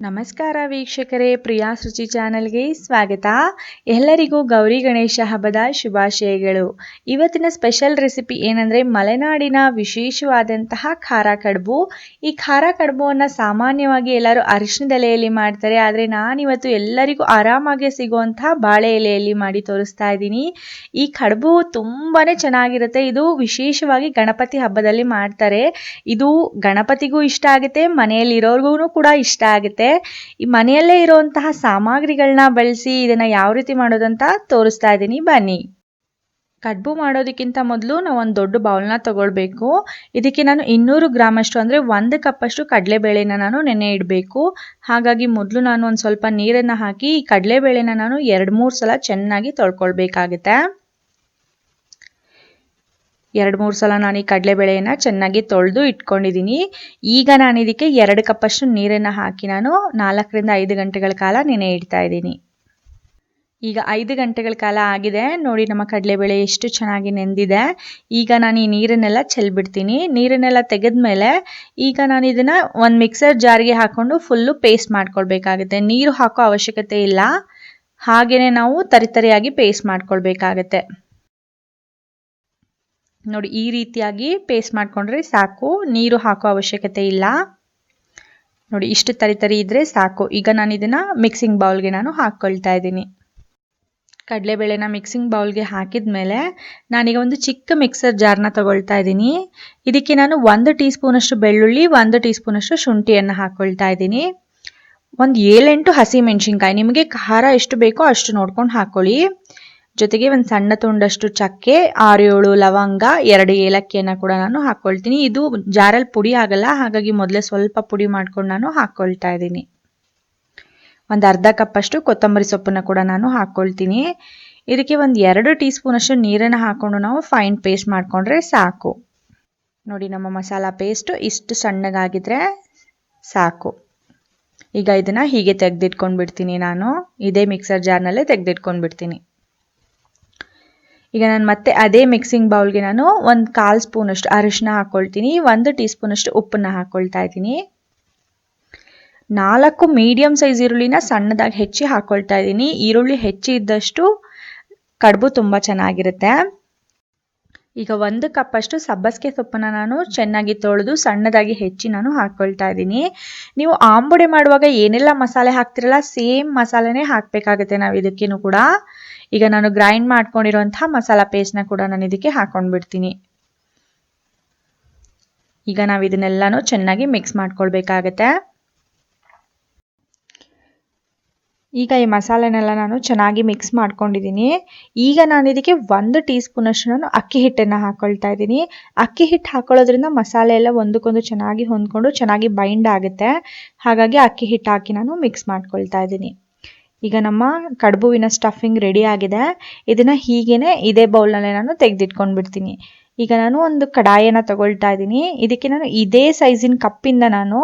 ನಮಸ್ಕಾರ ವೀಕ್ಷಕರೇ, ಪ್ರಿಯಾ ರುಚಿ ಚಾನೆಲ್ಗೆ ಸ್ವಾಗತ. ಎಲ್ಲರಿಗೂ ಗೌರಿ ಗಣೇಶ ಹಬ್ಬದ ಶುಭಾಶಯಗಳು. ಇವತ್ತಿನ ಸ್ಪೆಷಲ್ ರೆಸಿಪಿ ಏನಂದರೆ ಮಲೆನಾಡಿನ ವಿಶೇಷವಾದಂತಹ ಖಾರ ಕಡುಬು. ಈ ಖಾರ ಕಡುಬುವನ್ನು ಸಾಮಾನ್ಯವಾಗಿ ಎಲ್ಲರೂ ಅರಿಶಿಣದ ಎಲೆಯಲ್ಲಿ ಮಾಡ್ತಾರೆ, ಆದರೆ ನಾನಿವತ್ತು ಎಲ್ಲರಿಗೂ ಆರಾಮಾಗಿ ಸಿಗುವಂತಹ ಬಾಳೆ ಎಲೆಯಲ್ಲಿ ಮಾಡಿ ತೋರಿಸ್ತಾ ಇದ್ದೀನಿ. ಈ ಕಡುಬು ತುಂಬಾ ಚೆನ್ನಾಗಿರುತ್ತೆ. ಇದು ವಿಶೇಷವಾಗಿ ಗಣಪತಿ ಹಬ್ಬದಲ್ಲಿ ಮಾಡ್ತಾರೆ. ಇದು ಗಣಪತಿಗೂ ಇಷ್ಟ ಆಗುತ್ತೆ, ಮನೆಯಲ್ಲಿರೋರ್ಗೂ ಕೂಡ ಇಷ್ಟ ಆಗುತ್ತೆ. ಈ ಮನೆಯಲ್ಲೇ ಇರುವಂತಹ ಸಾಮಗ್ರಿಗಳನ್ನ ಬಳಸಿ ಇದನ್ನ ಯಾವ ರೀತಿ ಮಾಡೋದಂತ ತೋರಿಸ್ತಾ ಇದ್ದೀನಿ, ಬನ್ನಿ. ಕಡುಬು ಮಾಡೋದಕ್ಕಿಂತ ಮೊದಲು ನಾವು ಒಂದು ದೊಡ್ಡ ಬೌಲ್ನ ತಗೊಳ್ಬೇಕು. ಇದಕ್ಕೆ ನಾನು 200 ಗ್ರಾಮ್ ಅಷ್ಟು ಅಂದರೆ 1 ಕಪ್ ಅಷ್ಟು ಕಡಲೆಬೇಳೆನ ನಾನು ನೆನೆ ಇಡಬೇಕು. ಹಾಗಾಗಿ ಮೊದಲು ನಾನು ಒಂದು ಸ್ವಲ್ಪ ನೀರನ್ನು ಹಾಕಿ ಈ ಕಡಲೆಬೇಳೆನ ನಾನು 2-3 ಸಲ ಚೆನ್ನಾಗಿ ತೊಳ್ಕೊಳ್ಬೇಕಾಗುತ್ತೆ. 2-3 ಸಲ ನಾನು ಈ ಕಡಲೆಬೇಳೆಯನ್ನು ಚೆನ್ನಾಗಿ ತೊಳೆದು ಇಟ್ಕೊಂಡಿದ್ದೀನಿ. ಈಗ ನಾನು ಇದಕ್ಕೆ 2 ಕಪ್ ಅಷ್ಟು ನೀರನ್ನು ಹಾಕಿ ನಾನು 4ರಿಂದ 5 ಗಂಟೆಗಳ ಕಾಲ ನೆನೆ ಇಡ್ತಾ ಇದ್ದೀನಿ. ಈಗ 5 ಗಂಟೆಗಳ ಕಾಲ ಆಗಿದೆ ನೋಡಿ, ನಮ್ಮ ಕಡಲೆಬೇಳೆ ಎಷ್ಟು ಚೆನ್ನಾಗಿ ನೆಂದಿದೆ. ಈಗ ನಾನು ಈ ನೀರನ್ನೆಲ್ಲ ಚೆಲ್ಬಿಡ್ತೀನಿ. ನೀರನ್ನೆಲ್ಲ ತೆಗೆದ್ಮೇಲೆ ಈಗ ನಾನು ಇದನ್ನು ಒಂದು ಮಿಕ್ಸರ್ ಜಾರ್ಗೆ ಹಾಕ್ಕೊಂಡು ಫುಲ್ಲು ಪೇಸ್ಟ್ ಮಾಡ್ಕೊಳ್ಬೇಕಾಗುತ್ತೆ. ನೀರು ಹಾಕೋ ಅವಶ್ಯಕತೆ ಇಲ್ಲ, ಹಾಗೆಯೇ ನಾವು ತರಿತರಿಯಾಗಿ ಪೇಸ್ಟ್ ಮಾಡ್ಕೊಳ್ಬೇಕಾಗತ್ತೆ. ನೋಡಿ, ಈ ರೀತಿಯಾಗಿ ಪೇಸ್ಟ್ ಮಾಡ್ಕೊಂಡ್ರೆ ಸಾಕು, ನೀರು ಹಾಕೋ ಅವಶ್ಯಕತೆ ಇಲ್ಲ. ನೋಡಿ, ಇಷ್ಟು ತರಿ ಇದ್ರೆ ಸಾಕು. ಈಗ ನಾನು ಇದನ್ನು ಮಿಕ್ಸಿಂಗ್ ಬೌಲ್ಗೆ ನಾನು ಹಾಕ್ಕೊಳ್ತಾ ಇದ್ದೀನಿ. ಕಡಲೆಬೇಳೆನ ಮಿಕ್ಸಿಂಗ್ ಬೌಲ್ಗೆ ಹಾಕಿದ ಮೇಲೆ ನಾನೀಗ ಒಂದು ಚಿಕ್ಕ ಮಿಕ್ಸರ್ ಜಾರ್ನ ತಗೊಳ್ತಾ ಇದ್ದೀನಿ. ಇದಕ್ಕೆ ನಾನು 1 ಟೀ ಸ್ಪೂನಷ್ಟು ಬೆಳ್ಳುಳ್ಳಿ, 1 ಟೀ ಸ್ಪೂನಷ್ಟು ಶುಂಠಿಯನ್ನು ಹಾಕ್ಕೊಳ್ತಾ ಇದ್ದೀನಿ. ಒಂದು 7-8 ಹಸಿಮೆಣಸಿನ್ಕಾಯಿ, ನಿಮಗೆ ಖಾರ ಎಷ್ಟು ಬೇಕೋ ಅಷ್ಟು ನೋಡ್ಕೊಂಡು ಹಾಕ್ಕೊಳ್ಳಿ. ಜೊತೆಗೆ ಒಂದು ಸಣ್ಣ ತುಂಡಷ್ಟು ಚಕ್ಕೆ, 6-7 ಲವಂಗ, 2 ಏಲಕ್ಕಿಯನ್ನು ಕೂಡ ನಾನು ಹಾಕ್ಕೊಳ್ತೀನಿ. ಇದು ಜಾರಲ್ಲಿ ಪುಡಿ ಆಗಲ್ಲ, ಹಾಗಾಗಿ ಮೊದಲೇ ಸ್ವಲ್ಪ ಪುಡಿ ಮಾಡ್ಕೊಂಡು ನಾನು ಹಾಕ್ಕೊಳ್ತಾ ಇದ್ದೀನಿ. ಒಂದು ಅರ್ಧ ಕಪ್ ಅಷ್ಟು ಕೊತ್ತಂಬರಿ ಸೊಪ್ಪನ್ನು ಕೂಡ ನಾನು ಹಾಕ್ಕೊಳ್ತೀನಿ. ಇದಕ್ಕೆ ಒಂದು 2 ಟೀ ಸ್ಪೂನಷ್ಟು ನೀರನ್ನು ಹಾಕ್ಕೊಂಡು ನಾವು ಫೈನ್ ಪೇಸ್ಟ್ ಮಾಡಿಕೊಂಡ್ರೆ ಸಾಕು. ನೋಡಿ, ನಮ್ಮ ಮಸಾಲ ಪೇಸ್ಟು ಇಷ್ಟು ಸಣ್ಣಗಾಗಿದ್ರೆ ಸಾಕು. ಈಗ ಇದನ್ನು ಹೀಗೆ ತೆಗೆದಿಟ್ಕೊಂಡು ಬಿಡ್ತೀನಿ. ನಾನು ಇದೇ ಮಿಕ್ಸರ್ ಜಾರ್ನಲ್ಲೇ ತೆಗೆದಿಟ್ಕೊಂಡು ಬಿಡ್ತೀನಿ. ಈಗ ನಾನು ಮತ್ತೆ ಅದೇ ಮಿಕ್ಸಿಂಗ್ ಬೌಲ್ಗೆ ನಾನು ಒಂದು 1/4 ಸ್ಪೂನಷ್ಟು ಅರಿಶಿನ ಹಾಕ್ಕೊಳ್ತೀನಿ. 1 ಟೀ ಸ್ಪೂನಷ್ಟು ಉಪ್ಪನ್ನು ಹಾಕ್ಕೊಳ್ತಾ ಇದ್ದೀನಿ. 4 ಮೀಡಿಯಮ್ ಸೈಜ್ ಈರುಳ್ಳಿನ ಸಣ್ಣದಾಗಿ ಹೆಚ್ಚಿ ಹಾಕ್ಕೊಳ್ತಾ ಇದ್ದೀನಿ. ಈರುಳ್ಳಿ ಹೆಚ್ಚಿ ಇದ್ದಷ್ಟು ಕಡುಬು ತುಂಬ ಚೆನ್ನಾಗಿರುತ್ತೆ. ಈಗ 1 ಕಪ್ ಅಷ್ಟು ಸಬ್ಬಸಿಗೆ ಸೊಪ್ಪನ್ನು ನಾನು ಚೆನ್ನಾಗಿ ತೊಳೆದು ಸಣ್ಣದಾಗಿ ಹೆಚ್ಚಿ ನಾನು ಹಾಕ್ಕೊಳ್ತಾ ಇದ್ದೀನಿ. ನೀವು ಆಂಬುಡೆ ಮಾಡುವಾಗ ಏನೆಲ್ಲ ಮಸಾಲೆ ಹಾಕ್ತಿರಲ್ಲ, ಸೇಮ್ ಮಸಾಲೆನೇ ಹಾಕಬೇಕಾಗುತ್ತೆ ನಾವು ಇದಕ್ಕೇನು ಕೂಡ. ಈಗ ನಾನು ಗ್ರೈಂಡ್ ಮಾಡ್ಕೊಂಡಿರುವಂತಹ ಮಸಾಲ ಪೇಸ್ಟ್ನ ಕೂಡ ನಾನು ಇದಕ್ಕೆ ಹಾಕೊಂಡು ಬಿಡ್ತೀನಿ. ಈಗ ನಾವು ಇದನ್ನೆಲ್ಲನೂ ಚೆನ್ನಾಗಿ ಮಿಕ್ಸ್ ಮಾಡ್ಕೊಳ್ಬೇಕಾಗತ್ತೆ. ಈಗ ಈ ಮಸಾಲೆನೆಲ್ಲ ನಾನು ಚೆನ್ನಾಗಿ ಮಿಕ್ಸ್ ಮಾಡ್ಕೊಂಡಿದ್ದೀನಿ. ಈಗ ನಾನು ಇದಕ್ಕೆ 1 ಟೀ ಸ್ಪೂನಷ್ಟು ನಾನು ಅಕ್ಕಿ ಹಿಟ್ಟನ್ನು ಹಾಕ್ಕೊಳ್ತಾ ಇದ್ದೀನಿ. ಅಕ್ಕಿ ಹಿಟ್ಟು ಹಾಕೊಳ್ಳೋದ್ರಿಂದ ಮಸಾಲೆ ಎಲ್ಲ ಒಂದಕ್ಕೊಂದು ಚೆನ್ನಾಗಿ ಹೊಂದ್ಕೊಂಡು ಚೆನ್ನಾಗಿ ಬೈಂಡ್ ಆಗುತ್ತೆ. ಹಾಗಾಗಿ ಅಕ್ಕಿ ಹಿಟ್ಟು ಹಾಕಿ ನಾನು ಮಿಕ್ಸ್ ಮಾಡ್ಕೊಳ್ತಾ ಇದ್ದೀನಿ. ಈಗ ನಮ್ಮ ಕಡುಬುವಿನ ಸ್ಟಫಿಂಗ್ ರೆಡಿ ಆಗಿದೆ. ಇದನ್ನು ಹೀಗೇ ಇದೇ ಬೌಲ್ನಲ್ಲೇ ನಾನು ತೆಗೆದಿಟ್ಕೊಂಡು ಬಿಡ್ತೀನಿ. ಈಗ ನಾನು ಒಂದು ಕಡಾಯಿಯನ್ನು ತಗೊಳ್ತಾ ಇದ್ದೀನಿ. ಇದಕ್ಕೆ ನಾನು ಇದೇ ಸೈಜಿನ ಕಪ್ಪಿಂದ ನಾನು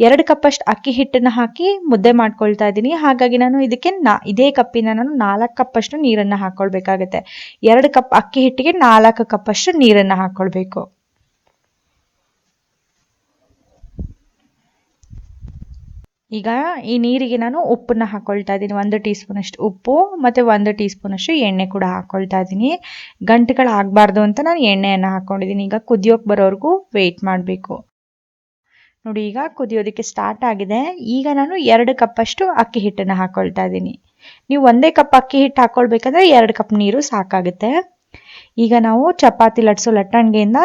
2 ಕಪ್ ಅಷ್ಟು ಅಕ್ಕಿ ಹಿಟ್ಟನ್ನು ಹಾಕಿ ಮುದ್ದೆ ಮಾಡ್ಕೊಳ್ತಾ ಇದ್ದೀನಿ. ಹಾಗಾಗಿ ನಾನು ಇದಕ್ಕೆ ಇದೇ ಕಪ್ಪಿಂದ ನಾನು 4 ಕಪ್ ಅಷ್ಟು ನೀರನ್ನು ಹಾಕ್ಕೊಳ್ಬೇಕಾಗತ್ತೆ. 2 ಕಪ್ ಅಕ್ಕಿ ಹಿಟ್ಟಿಗೆ 4 ಕಪ್ ಅಷ್ಟು ನೀರನ್ನು ಹಾಕ್ಕೊಳ್ಬೇಕು. ಈಗ ಈ ನೀರಿಗೆ ನಾನು ಉಪ್ಪನ್ನು ಹಾಕ್ಕೊಳ್ತಾ ಇದ್ದೀನಿ. 1 ಟೀ ಸ್ಪೂನಷ್ಟು ಉಪ್ಪು ಮತ್ತು 1 ಟೀ ಸ್ಪೂನಷ್ಟು ಎಣ್ಣೆ ಕೂಡ ಹಾಕ್ಕೊಳ್ತಾ ಇದ್ದೀನಿ. ಗಂಟುಗಳಾಗಬಾರ್ದು ಅಂತ ನಾನು ಎಣ್ಣೆಯನ್ನು ಹಾಕ್ಕೊಂಡಿದ್ದೀನಿ. ಈಗ ಕುದಿಯೋಕೆ ಬರೋವರೆಗೂ ವೆಯ್ಟ್ ಮಾಡಬೇಕು. ನೋಡಿ, ಈಗ ಕುದಿಯೋದಕ್ಕೆ ಸ್ಟಾರ್ಟ್ ಆಗಿದೆ. ಈಗ ನಾನು 2 ಕಪ್ ಅಷ್ಟು ಅಕ್ಕಿ ಹಿಟ್ಟನ್ನು ಹಾಕ್ಕೊಳ್ತಾ ಇದ್ದೀನಿ. ನೀವು 1 ಕಪ್ ಅಕ್ಕಿ ಹಿಟ್ಟು ಹಾಕ್ಕೊಳ್ಬೇಕಂದ್ರೆ 2 ಕಪ್ ನೀರು ಸಾಕಾಗುತ್ತೆ. ಈಗ ನಾವು ಚಪಾತಿ ಲಟ್ಸೋ ಲಟ್ಟಣಿಗೆಯಿಂದ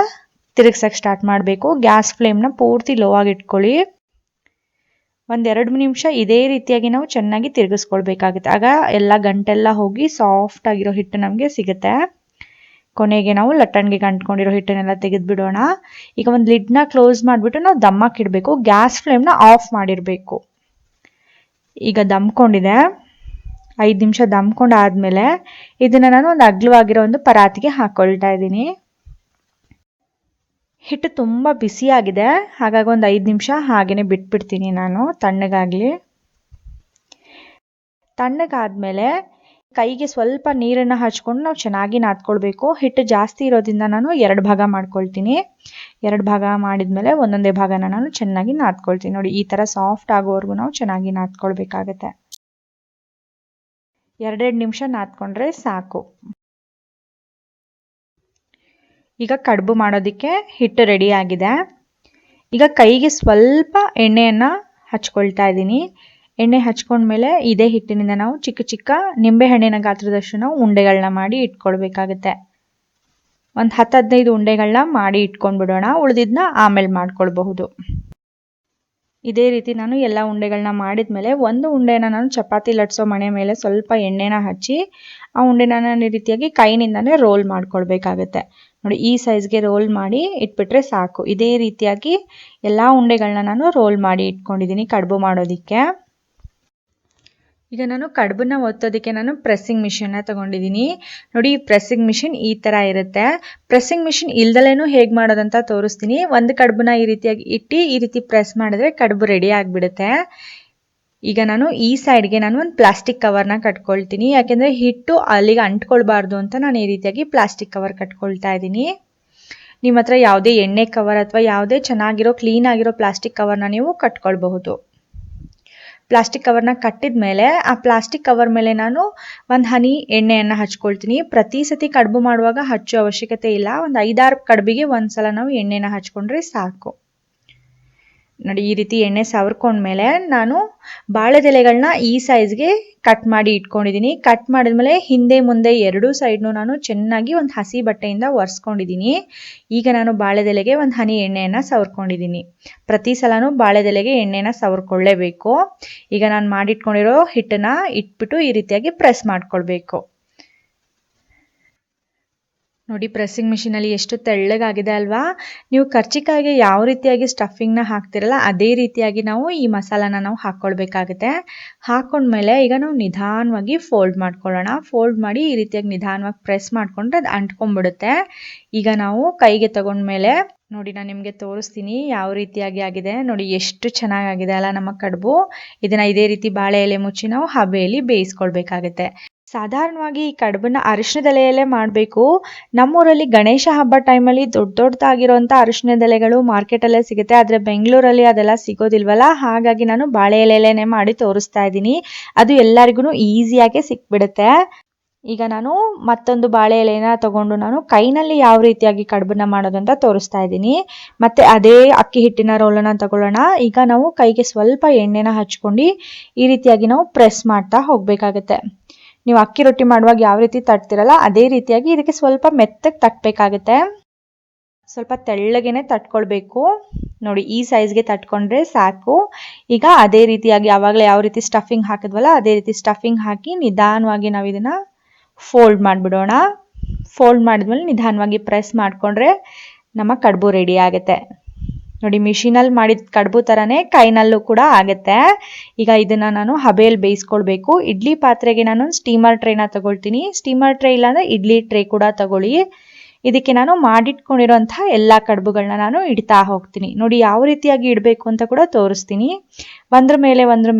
ತಿರುಗ್ಸಕ್ಕೆ ಸ್ಟಾರ್ಟ್ ಮಾಡಬೇಕು. ಗ್ಯಾಸ್ ಫ್ಲೇಮ್ನ ಪೂರ್ತಿ ಲೋ ಆಗಿ ಇಟ್ಕೊಳ್ಳಿ. 1-2 ನಿಮಿಷ ಇದೇ ರೀತಿಯಾಗಿ ನಾವು ಚೆನ್ನಾಗಿ ತಿರುಗಿಸ್ಕೊಳ್ಬೇಕಾಗುತ್ತೆ. ಆಗ ಎಲ್ಲ ಗಂಟೆಲ್ಲ ಹೋಗಿ ಸಾಫ್ಟ್ ಆಗಿರೋ ಹಿಟ್ಟು ನಮಗೆ ಸಿಗುತ್ತೆ. ಕೊನೆಗೆ ನಾವು ಲಟ್ಟಣಿಗೆ ಅಂಟ್ಕೊಂಡಿರೋ ಹಿಟ್ಟನ್ನೆಲ್ಲ ತೆಗೆದುಬಿಡೋಣ. ಈಗ ಒಂದು ಲಿಡ್ನ ಕ್ಲೋಸ್ ಮಾಡಿಬಿಟ್ಟು ನಾವು ದಮ್ಮಕ್ಕೆ ಇಡಬೇಕು. ಗ್ಯಾಸ್ ಫ್ಲೇಮ್ನ ಆಫ್ ಮಾಡಿರಬೇಕು. ಈಗ ದಮ್ಕೊಂಡಿದೆ. 5 ನಿಮಿಷ ದಮ್ಕೊಂಡು ಆದಮೇಲೆ ಇದನ್ನು ನಾನು ಒಂದು ಅಗಲವಾಗಿರೋ ಒಂದು ಪರಾತಿಗೆ ಹಾಕ್ಕೊಳ್ತಾ ಇದ್ದೀನಿ. ಹಿಟ್ಟು ತುಂಬ ಬಿಸಿಯಾಗಿದೆ, ಹಾಗಾಗಿ ಒಂದು 5 ನಿಮಿಷ ಹಾಗೆಯೇ ಬಿಟ್ಬಿಡ್ತೀನಿ ನಾನು ತಣ್ಣಗಾಗಲಿ. ತಣ್ಣಗಾದ್ಮೇಲೆ ಕೈಗೆ ಸ್ವಲ್ಪ ನೀರನ್ನು ಹಚ್ಕೊಂಡು ನಾವು ಚೆನ್ನಾಗಿ ನಾದ್ಕೊಳ್ಬೇಕು. ಹಿಟ್ಟು ಜಾಸ್ತಿ ಇರೋದ್ರಿಂದ ನಾನು 2 ಭಾಗ ಮಾಡ್ಕೊಳ್ತೀನಿ. 2 ಭಾಗ ಮಾಡಿದ್ಮೇಲೆ ಒಂದೊಂದೇ ಭಾಗನ ನಾನು ಚೆನ್ನಾಗಿ ನಾದ್ಕೊಳ್ತೀನಿ. ನೋಡಿ ಈ ಥರ ಸಾಫ್ಟ್ ಆಗೋವರೆಗೂ ನಾವು ಚೆನ್ನಾಗಿ ನಾದ್ಕೊಳ್ಬೇಕಾಗತ್ತೆ. 2 ನಿಮಿಷ ನಾದ್ಕೊಂಡ್ರೆ ಸಾಕು. ಈಗ ಕಡುಬು ಮಾಡೋದಕ್ಕೆ ಹಿಟ್ಟು ರೆಡಿ ಆಗಿದೆ. ಈಗ ಕೈಗೆ ಸ್ವಲ್ಪ ಎಣ್ಣೆಯನ್ನು ಹಚ್ಕೊಳ್ತಾ ಇದ್ದೀನಿ. ಎಣ್ಣೆ ಹಚ್ಕೊಂಡ್ಮೇಲೆ ಇದೇ ಹಿಟ್ಟಿನಿಂದ ನಾವು ಚಿಕ್ಕ ಚಿಕ್ಕ ನಿಂಬೆಹಣ್ಣಿನ ಗಾತ್ರದಷ್ಟು ನಾವು ಉಂಡೆಗಳನ್ನ ಮಾಡಿ ಇಟ್ಕೊಳ್ಬೇಕಾಗತ್ತೆ. ಒಂದು 10-15 ಉಂಡೆಗಳನ್ನ ಮಾಡಿ ಇಟ್ಕೊಂಡ್ಬಿಡೋಣ. ಉಳಿದಿದ್ದನ್ನ ಆಮೇಲೆ ಮಾಡ್ಕೊಳ್ಬಹುದು. ಇದೇ ರೀತಿ ನಾನು ಎಲ್ಲ ಉಂಡೆಗಳನ್ನ ಮಾಡಿದ್ಮೇಲೆ ಒಂದು ಉಂಡೆನ ನಾನು ಚಪಾತಿ ಲಟ್ಸೋ ಮಣೆ ಮೇಲೆ ಸ್ವಲ್ಪ ಎಣ್ಣೆನ ಹಚ್ಚಿ ಆ ಉಂಡೆನ ನಾನು ಈ ರೀತಿಯಾಗಿ ಕೈನಿಂದಾನೇ ರೋಲ್ ಮಾಡ್ಕೊಳ್ಬೇಕಾಗತ್ತೆ. ನೋಡಿ ಈ ಸೈಜ್ಗೆ ರೋಲ್ ಮಾಡಿ ಇಟ್ಬಿಟ್ರೆ ಸಾಕು. ಇದೇ ರೀತಿಯಾಗಿ ಎಲ್ಲ ಉಂಡೆಗಳನ್ನ ನಾನು ರೋಲ್ ಮಾಡಿ ಇಟ್ಕೊಂಡಿದ್ದೀನಿ ಕಡುಬು ಮಾಡೋದಕ್ಕೆ. ಈಗ ನಾನು ಕಡುಬನ್ನ ಒತ್ತೋದಕ್ಕೆ ನಾನು ಪ್ರೆಸ್ಸಿಂಗ್ ಮಿಷಿನ್ನ ತೊಗೊಂಡಿದ್ದೀನಿ. ನೋಡಿ ಈ ಪ್ರೆಸ್ಸಿಂಗ್ ಮಿಷಿನ್ ಈ ಥರ ಇರುತ್ತೆ. ಪ್ರೆಸ್ಸಿಂಗ್ ಮಿಷಿನ್ ಇಲ್ದಲೇನು ಹೇಗೆ ಮಾಡೋದಂತ ತೋರಿಸ್ತೀನಿ. ಒಂದು ಕಡುಬನ್ನ ಈ ರೀತಿಯಾಗಿ ಇಟ್ಟು ಈ ರೀತಿ ಪ್ರೆಸ್ ಮಾಡಿದ್ರೆ ಕಡುಬು ರೆಡಿ ಆಗಿಬಿಡುತ್ತೆ. ಈಗ ನಾನು ಈ ಸೈಡ್ಗೆ ನಾನು ಒಂದು ಪ್ಲಾಸ್ಟಿಕ್ ಕವರ್ನ ಕಟ್ಕೊಳ್ತೀನಿ. ಯಾಕೆಂದರೆ ಹಿಟ್ಟು ಅಲ್ಲಿಗೆ ಅಂಟ್ಕೊಳ್ಬಾರ್ದು ಅಂತ ನಾನು ಈ ರೀತಿಯಾಗಿ ಪ್ಲಾಸ್ಟಿಕ್ ಕವರ್ ಕಟ್ಕೊಳ್ತಾ ಇದ್ದೀನಿ. ನಿಮ್ಮ ಹತ್ರ ಯಾವುದೇ ಎಣ್ಣೆ ಕವರ್ ಅಥವಾ ಯಾವುದೇ ಚೆನ್ನಾಗಿರೋ ಕ್ಲೀನ್ ಆಗಿರೋ ಪ್ಲಾಸ್ಟಿಕ್ ಕವರ್ನ ನೀವು ಕಟ್ಕೊಳ್ಬಹುದು. ಪ್ಲಾಸ್ಟಿಕ್ ಕವರ್ನ ಕಟ್ಟಿದ ಮೇಲೆ ಆ ಪ್ಲಾಸ್ಟಿಕ್ ಕವರ್ ಮೇಲೆ ನಾನು ಒಂದು ಹನಿ ಎಣ್ಣೆಯನ್ನು ಹಚ್ಕೊಳ್ತೀನಿ. ಪ್ರತಿ ಸತಿ ಕಡುಬು ಮಾಡುವಾಗ ಹಚ್ಚೋ ಅವಶ್ಯಕತೆ ಇಲ್ಲ. ಒಂದು 5-6 ಕಡುಬಿಗೆ ಒಂದ್ಸಲ ನಾವು ಎಣ್ಣೆನ ಹಚ್ಕೊಂಡ್ರೆ ಸಾಕು. ನೋಡಿ ಈ ರೀತಿ ಎಣ್ಣೆ ಸವರ್ಕೊಂಡ್ಮೇಲೆ ನಾನು ಬಾಳೆದೆಲೆಗಳನ್ನ ಈ ಸೈಜ್ಗೆ ಕಟ್ ಮಾಡಿ ಇಟ್ಕೊಂಡಿದ್ದೀನಿ. ಕಟ್ ಮಾಡಿದ್ಮೇಲೆ ಹಿಂದೆ ಮುಂದೆ 2 ಸೈಡ್ನು ನಾನು ಚೆನ್ನಾಗಿ ಒಂದು ಹಸಿ ಬಟ್ಟೆಯಿಂದ ಒರೆಸ್ಕೊಂಡಿದ್ದೀನಿ. ಈಗ ನಾನು ಬಾಳೆದೆಲೆಗೆ ಒಂದು ಹನಿ ಎಣ್ಣೆಯನ್ನು ಸವರ್ಕೊಂಡಿದ್ದೀನಿ. ಪ್ರತಿ ಸಲನೂ ಬಾಳೆದೆಲೆಗೆ ಎಣ್ಣೆನ ಸವರ್ಕೊಳ್ಳೇಬೇಕು. ಈಗ ನಾನು ಮಾಡಿಟ್ಕೊಂಡಿರೋ ಹಿಟ್ಟನ್ನ ಇಟ್ಬಿಟ್ಟು ಈ ರೀತಿಯಾಗಿ ಪ್ರೆಸ್ ಮಾಡ್ಕೊಳ್ಬೇಕು. ನೋಡಿ ಪ್ರೆಸ್ಸಿಂಗ್ ಮಿಷಿನಲ್ಲಿ ಎಷ್ಟು ತೆಳ್ಳಗಾಗಿದೆ ಅಲ್ವಾ. ನೀವು ಕರ್ಜಿಕಾಯಿಗೆ ಯಾವ ರೀತಿಯಾಗಿ ಸ್ಟಫಿಂಗ್ನ ಹಾಕ್ತಿರಲ್ಲ ಅದೇ ರೀತಿಯಾಗಿ ನಾವು ಈ ಮಸಾಲಾನ ನಾವು ಹಾಕ್ಕೊಳ್ಬೇಕಾಗುತ್ತೆ. ಹಾಕ್ಕೊಂಡ್ಮೇಲೆ ಈಗ ನಾವು ನಿಧಾನವಾಗಿ ಫೋಲ್ಡ್ ಮಾಡ್ಕೊಳ್ಳೋಣ. ಫೋಲ್ಡ್ ಮಾಡಿ ಈ ರೀತಿಯಾಗಿ ನಿಧಾನವಾಗಿ ಪ್ರೆಸ್ ಮಾಡಿಕೊಂಡ್ರೆ ಅದು ಅಂಟ್ಕೊಂಡ್ಬಿಡುತ್ತೆ. ಈಗ ನಾವು ಕೈಗೆ ತಗೊಂಡ್ಮೇಲೆ ನೋಡಿ ನಾನು ನಿಮಗೆ ತೋರಿಸ್ತೀನಿ ಯಾವ ರೀತಿಯಾಗಿ ಆಗಿದೆ. ನೋಡಿ ಎಷ್ಟು ಚೆನ್ನಾಗಾಗಿದೆ ಅಲ್ಲ ನಮ್ಮ ಕಡುಬು. ಇದನ್ನು ಇದೇ ರೀತಿ ಬಾಳೆ ಎಲೆ ಮುಚ್ಚಿ ನಾವು ಹಬೆಯಲ್ಲಿ ಬೇಯಿಸ್ಕೊಳ್ಬೇಕಾಗತ್ತೆ. ಸಾಧಾರಣವಾಗಿ ಈ ಕಡುಬನ್ನ ಅರಿಶಿಣದೆಲೆಯಲ್ಲೇ ಮಾಡಬೇಕು. ನಮ್ಮೂರಲ್ಲಿ ಗಣೇಶ ಹಬ್ಬ ಟೈಮಲ್ಲಿ ದೊಡ್ಡದಾಗಿರೋಂಥ ಅರಿಶಿಣದೆಲೆಗಳು ಮಾರ್ಕೆಟಲ್ಲೇ ಸಿಗುತ್ತೆ. ಆದರೆ ಬೆಂಗಳೂರಲ್ಲಿ ಅದೆಲ್ಲ ಸಿಗೋದಿಲ್ವಲ್ಲ, ಹಾಗಾಗಿ ನಾನು ಬಾಳೆ ಎಲೆಯಲ್ಲೇ ಮಾಡಿ ತೋರಿಸ್ತಾ ಇದ್ದೀನಿ. ಅದು ಎಲ್ಲರಿಗೂ ಈಸಿಯಾಗಿ ಸಿಕ್ಬಿಡುತ್ತೆ. ಈಗ ನಾನು ಮತ್ತೊಂದು ಬಾಳೆ ಎಲೆನ ತಗೊಂಡು ನಾನು ಕೈನಲ್ಲಿ ಯಾವ ರೀತಿಯಾಗಿ ಕಡುಬನ್ನ ಮಾಡೋದು ಅಂತ ತೋರಿಸ್ತಾ ಇದ್ದೀನಿ. ಮತ್ತೆ ಅದೇ ಅಕ್ಕಿ ಹಿಟ್ಟಿನ ರೋಲನ್ನು ತಗೊಳ್ಳೋಣ. ಈಗ ನಾವು ಕೈಗೆ ಸ್ವಲ್ಪ ಎಣ್ಣೆನ ಹಚ್ಕೊಂಡು ಈ ರೀತಿಯಾಗಿ ನಾವು ಪ್ರೆಸ್ ಮಾಡ್ತಾ ಹೋಗಬೇಕಾಗತ್ತೆ. ನೀವು ಅಕ್ಕಿ ರೊಟ್ಟಿ ಮಾಡುವಾಗ ಯಾವ ರೀತಿ ತಟ್ತಿರಲ್ಲ ಅದೇ ರೀತಿಯಾಗಿ ಇದಕ್ಕೆ ಸ್ವಲ್ಪ ಮೆತ್ತಗೆ ತಟ್ಟಬೇಕಾಗುತ್ತೆ. ಸ್ವಲ್ಪ ತೆಳ್ಳಗೆನೆ ತಟ್ಕೊಳ್ಬೇಕು. ನೋಡಿ ಈ ಸೈಜ್ಗೆ ತಟ್ಕೊಂಡ್ರೆ ಸಾಕು. ಈಗ ಅದೇ ರೀತಿಯಾಗಿ ಆವಾಗಲೇ ಯಾವ ರೀತಿ ಸ್ಟಫಿಂಗ್ ಹಾಕಿದ್ವಲ್ಲ ಅದೇ ರೀತಿ ಸ್ಟಫಿಂಗ್ ಹಾಕಿ ನಿಧಾನವಾಗಿ ನಾವು ಇದನ್ನು ಫೋಲ್ಡ್ ಮಾಡಿಬಿಡೋಣ. ಫೋಲ್ಡ್ ಮಾಡಿದ್ಮೇಲೆ ನಿಧಾನವಾಗಿ ಪ್ರೆಸ್ ಮಾಡಿಕೊಂಡ್ರೆ ನಮ್ಮ ಕಡುಬು ರೆಡಿ ಆಗುತ್ತೆ. ನೋಡಿ ಮಿಷಿನಲ್ಲಿ ಮಾಡಿದ ಕಡುಬು ಥರನೇ ಕೈನಲ್ಲೂ ಕೂಡ ಆಗುತ್ತೆ. ಈಗ ಇದನ್ನು ನಾನು ಹಬೆಯಲ್ಲಿ ಬೇಯಿಸ್ಕೊಳ್ಬೇಕು. ಇಡ್ಲಿ ಪಾತ್ರೆಗೆ ನಾನು ಸ್ಟೀಮರ್ ಟ್ರೇನ ತಗೊಳ್ತೀನಿ. ಸ್ಟೀಮರ್ ಟ್ರೇ ಇಲ್ಲಾಂದರೆ ಇಡ್ಲಿ ಟ್ರೇ ಕೂಡ ತಗೊಳ್ಳಿ. ಇದಕ್ಕೆ ನಾನು ಮಾಡಿಟ್ಕೊಂಡಿರೋಂಥ ಎಲ್ಲ ಕಡುಬುಗಳನ್ನ ನಾನು ಇಡ್ತಾ ಹೋಗ್ತೀನಿ. ನೋಡಿ ಯಾವ ರೀತಿಯಾಗಿ ಇಡಬೇಕು ಅಂತ ಕೂಡ ತೋರಿಸ್ತೀನಿ. ಒಂದ್ರ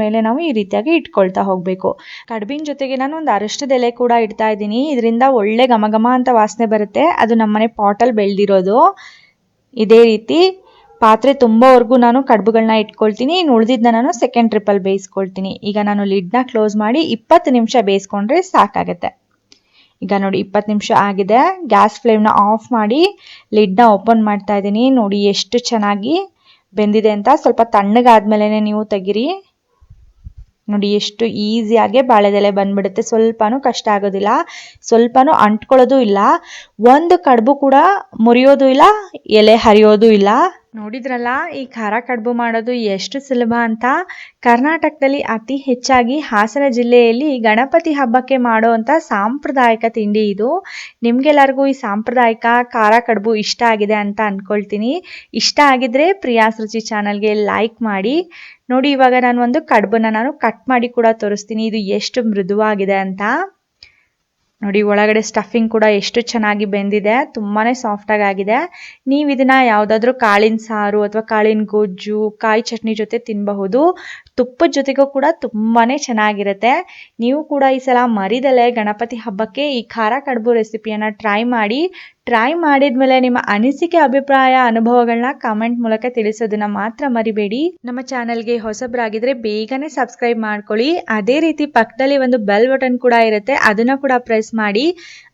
ಮೇಲೆ ನಾವು ಈ ರೀತಿಯಾಗಿ ಇಟ್ಕೊಳ್ತಾ ಹೋಗಬೇಕು. ಕಡುಬಿನ ಜೊತೆಗೆ ನಾನು ಒಂದು ಅರಿಶಿಣದ ಎಲೆ ಕೂಡ ಇಡ್ತಾ ಇದ್ದೀನಿ. ಇದರಿಂದ ಒಳ್ಳೆ ಘಮ ಅಂತ ವಾಸನೆ ಬರುತ್ತೆ. ಅದು ನಮ್ಮನೆ ಪಾಟಲ್ಲಿ ಬೆಳೆದಿರೋದು. ಇದೇ ರೀತಿ ಪಾತ್ರೆ ತುಂಬೋವರೆಗೂ ನಾನು ಕಡುಬುಗಳನ್ನ ಇಟ್ಕೊಳ್ತೀನಿ. ಇನ್ನು ಉಳಿದಿದ್ದನ್ನ ನಾನು ಸೆಕೆಂಡ್ ಟ್ರಿಪ್ಪಲ್ಲಿ ಬೇಯಿಸ್ಕೊಳ್ತೀನಿ. ಈಗ ನಾನು ಲಿಡ್ನ ಕ್ಲೋಸ್ ಮಾಡಿ 20 ನಿಮಿಷ ಬೇಯಿಸ್ಕೊಂಡ್ರೆ ಸಾಕಾಗತ್ತೆ. ಈಗ ನೋಡಿ 20 ನಿಮಿಷ ಆಗಿದೆ. ಗ್ಯಾಸ್ ಫ್ಲೇಮ್ನ ಆಫ್ ಮಾಡಿ ಲಿಡ್ನ ಓಪನ್ ಮಾಡ್ತಾ ಇದ್ದೀನಿ. ನೋಡಿ ಎಷ್ಟು ಚೆನ್ನಾಗಿ ಬೆಂದಿದೆ ಅಂತ. ಸ್ವಲ್ಪ ತಣ್ಣಗಾದ್ಮೇಲೆ ನೀವು ತೆಗಿರಿ. ನೋಡಿ ಎಷ್ಟು ಈಸಿಯಾಗಿ ಬಾಳೆದೆಲೆ ಬಂದ್ಬಿಡುತ್ತೆ. ಸ್ವಲ್ಪನೂ ಕಷ್ಟ ಆಗೋದಿಲ್ಲ, ಸ್ವಲ್ಪನೂ ಅಂಟ್ಕೊಳ್ಳೋದು ಇಲ್ಲ, ಒಂದು ಕಡುಬು ಕೂಡ ಮುರಿಯೋದು ಇಲ್ಲ, ಎಲೆ ಹರಿಯೋದು ಇಲ್ಲ. ನೋಡಿದ್ರಲ್ಲ ಈ ಖಾರ ಕಡುಬು ಮಾಡೋದು ಎಷ್ಟು ಸುಲಭ ಅಂತ. ಕರ್ನಾಟಕದಲ್ಲಿ ಅತಿ ಹೆಚ್ಚಾಗಿ ಹಾಸನ ಜಿಲ್ಲೆಯಲ್ಲಿ ಗಣಪತಿ ಹಬ್ಬಕ್ಕೆ ಮಾಡುವಂಥ ಸಾಂಪ್ರದಾಯಿಕ ತಿಂಡಿ ಇದು. ನಿಮಗೆಲ್ಲರಿಗೂ ಈ ಸಾಂಪ್ರದಾಯಿಕ ಖಾರ ಕಡುಬು ಇಷ್ಟ ಆಗಿದೆ ಅಂತ ಅಂದ್ಕೊಳ್ತೀನಿ. ಇಷ್ಟ ಆಗಿದ್ರೆ ಪ್ರಿಯಾಸ್ ರುಚಿ ಚಾನಲ್ಗೆ ಲೈಕ್ ಮಾಡಿ. ನೋಡಿ ಇವಾಗ ನಾನು ಒಂದು ಕಡುಬನ್ನ ನಾನು ಕಟ್ ಮಾಡಿ ಕೂಡ ತೋರಿಸ್ತೀನಿ ಇದು ಎಷ್ಟು ಮೃದುವಾಗಿದೆ ಅಂತ. ನೋಡಿ ಒಳಗಡೆ ಸ್ಟಫಿಂಗ್ ಕೂಡ ಎಷ್ಟು ಚೆನ್ನಾಗಿ ಬೆಂದಿದೆ, ತುಂಬಾನೇ ಸಾಫ್ಟ್ ಆಗಿದೆ. ನೀವು ಇದನ್ನ ಯಾವ್ದಾದ್ರು ಕಾಳಿನ ಸಾರು ಅಥವಾ ಕಾಳಿನ ಗೊಜ್ಜು, ಕಾಯಿ ಚಟ್ನಿ ಜೊತೆ ತಿನ್ನಬಹುದು. ತುಪ್ಪದ ಜೊತೆಗೂ ಕೂಡ ತುಂಬಾನೇ ಚೆನ್ನಾಗಿರುತ್ತೆ. ನೀವು ಕೂಡ ಈ ಸಲ ಮರಿದಲೆ ಗಣಪತಿ ಹಬ್ಬಕ್ಕೆ ಈ ಖಾರ ಕಡುಬು ರೆಸಿಪಿಯನ್ನ ಟ್ರೈ ಮಾಡಿ. ಟ್ರೈ ಮಾಡಿದ್ಮೇಲೆ ನಿಮ್ಮ ಅನಿಸಿಕೆ, ಅಭಿಪ್ರಾಯ, ಅನುಭವಗಳನ್ನ ಕಾಮೆಂಟ್ ಮೂಲಕ ತಿಳಿಸೋದನ್ನ ಮಾತ್ರ ಮರಿಬೇಡಿ. ನಮ್ಮ ಚಾನೆಲ್ಗೆ ಹೊಸಬರಾಗಿದ್ರೆ ಬೇಗನೆ ಸಬ್ಸ್ಕ್ರೈಬ್ ಮಾಡ್ಕೊಳ್ಳಿ. ಅದೇ ರೀತಿ ಪಕ್ಕದಲ್ಲಿ ಒಂದು ಬೆಲ್ ಬಟನ್ ಕೂಡ ಇರುತ್ತೆ, ಅದನ್ನ ಕೂಡ ಪ್ರೆಸ್ ಮಾಡಿ.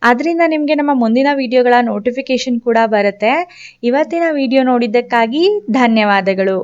ಅದರಿಂದ ನಿಮಗೆ ನಮ್ಮ ಮುಂದಿನ ವಿಡಿಯೋಗಳ ನೋಟಿಫಿಕೇಶನ್ ಕೂಡ ಬರುತ್ತೆ. ಇವತ್ತಿನ ವಿಡಿಯೋ ನೋಡಿದ್ದಕ್ಕಾಗಿ ಧನ್ಯವಾದಗಳು.